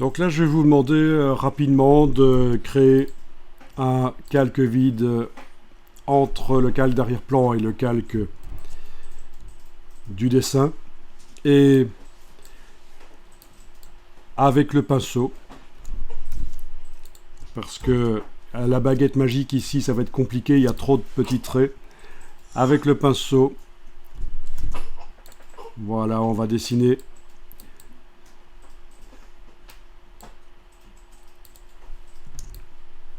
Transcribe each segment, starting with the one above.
Donc là, je vais vous demander rapidement de créer un calque vide entre le calque d'arrière-plan et le calque du dessin. Et avec le pinceau, parce que la baguette magique ici, ça va être compliqué, il y a trop de petits traits. Avec le pinceau, voilà, on va dessiner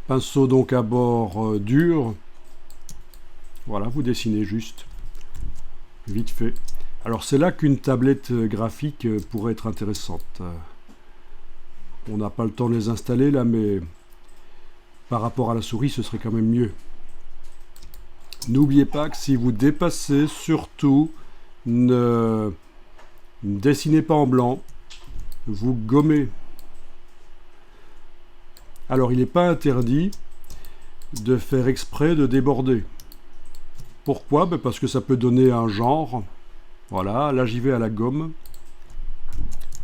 pinceau donc à bord dur. Voilà, vous dessinez juste, vite fait. Alors c'est là qu'une tablette graphique pourrait être intéressante. On n'a pas le temps de les installer là, mais par rapport à la souris, ce serait quand même mieux. N'oubliez pas que si vous dépassez, surtout, ne dessinez pas en blanc, vous gommez. Alors il n'est pas interdit de faire exprès de déborder. Pourquoi? Parce que ça peut donner un genre. Voilà, là j'y vais à la gomme.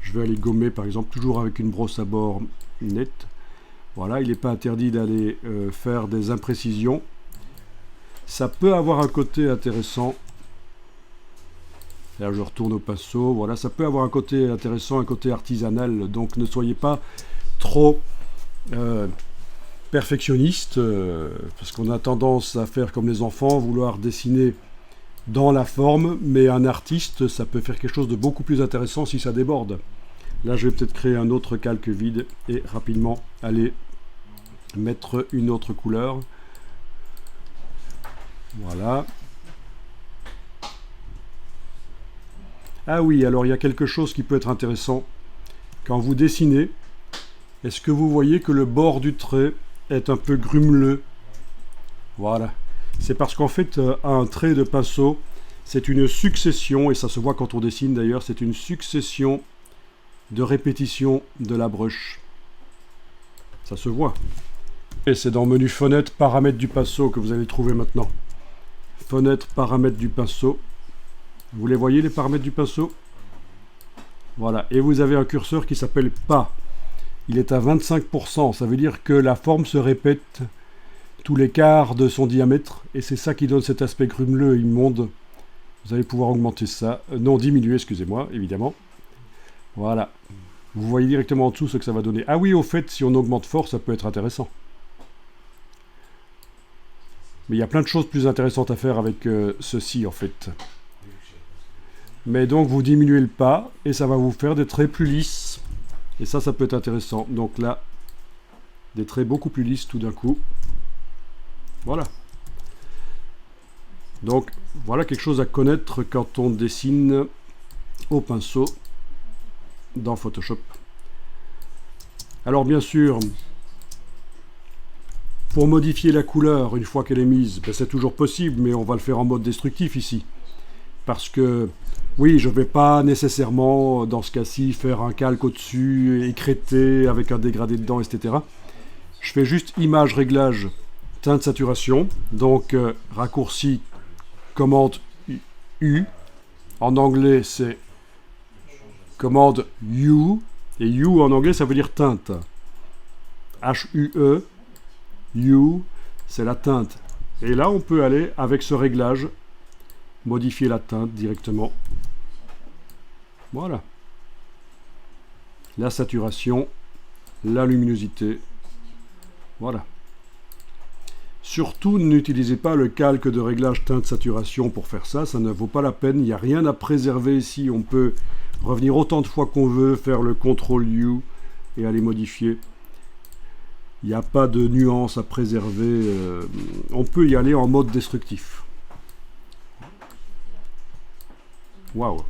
Je vais aller gommer par exemple, toujours avec une brosse à bord nette. Voilà, il n'est pas interdit d'aller faire des imprécisions. Ça peut avoir un côté intéressant. Là je retourne au pinceau. Voilà, ça peut avoir un côté intéressant, un côté artisanal. Donc ne soyez pas trop perfectionniste, parce qu'on a tendance à faire comme les enfants, vouloir dessiner dans la forme, mais un artiste, ça peut faire quelque chose de beaucoup plus intéressant si ça déborde. Là, je vais peut-être créer un autre calque vide et rapidement aller mettre une autre couleur. Voilà. Ah oui, alors il y a quelque chose qui peut être intéressant. Quand vous dessinez, est-ce que vous voyez que le bord du trait est un peu grumeleux? Voilà. C'est parce qu'en fait, un trait de pinceau, c'est une succession, et ça se voit quand on dessine d'ailleurs, c'est une succession de répétitions de la brush. Ça se voit. Et c'est dans menu fenêtre, paramètres du pinceau que vous allez trouver maintenant. Fenêtre, paramètres du pinceau. Vous les voyez, les paramètres du pinceau? Voilà. Et vous avez un curseur qui s'appelle pas. Il est à 25%. Ça veut dire que la forme se répète tous les quarts de son diamètre. Et c'est ça qui donne cet aspect grumeleux et immonde. Vous allez pouvoir augmenter ça. Non, diminuer, excusez-moi, évidemment. Voilà. Vous voyez directement en dessous ce que ça va donner. Ah oui, au fait, si on augmente fort, ça peut être intéressant. Mais il y a plein de choses plus intéressantes à faire avec ceci, en fait. Mais donc, vous diminuez le pas, et ça va vous faire des traits plus lisses. Et ça peut être intéressant. Donc là, des traits beaucoup plus lisses tout d'un coup. Voilà. Donc, voilà quelque chose à connaître quand on dessine au pinceau dans Photoshop. Alors bien sûr, pour modifier la couleur une fois qu'elle est mise, c'est toujours possible, mais on va le faire en mode destructif ici. Parce que, oui, je ne vais pas nécessairement, dans ce cas-ci, faire un calque au-dessus, écrété, avec un dégradé dedans, etc. Je fais juste image, réglage, teinte, saturation. Donc, raccourci, commande U. En anglais, c'est commande U. Et U en anglais, ça veut dire teinte. H-U-E. U, c'est la teinte. Et là, on peut aller, avec ce réglage, modifier la teinte directement. Voilà. La saturation, la luminosité. Voilà. Surtout, n'utilisez pas le calque de réglage teinte-saturation pour faire ça. Ça ne vaut pas la peine. Il n'y a rien à préserver ici. On peut revenir autant de fois qu'on veut, faire le CTRL-U et aller modifier. Il n'y a pas de nuance à préserver. On peut y aller en mode destructif. Waouh!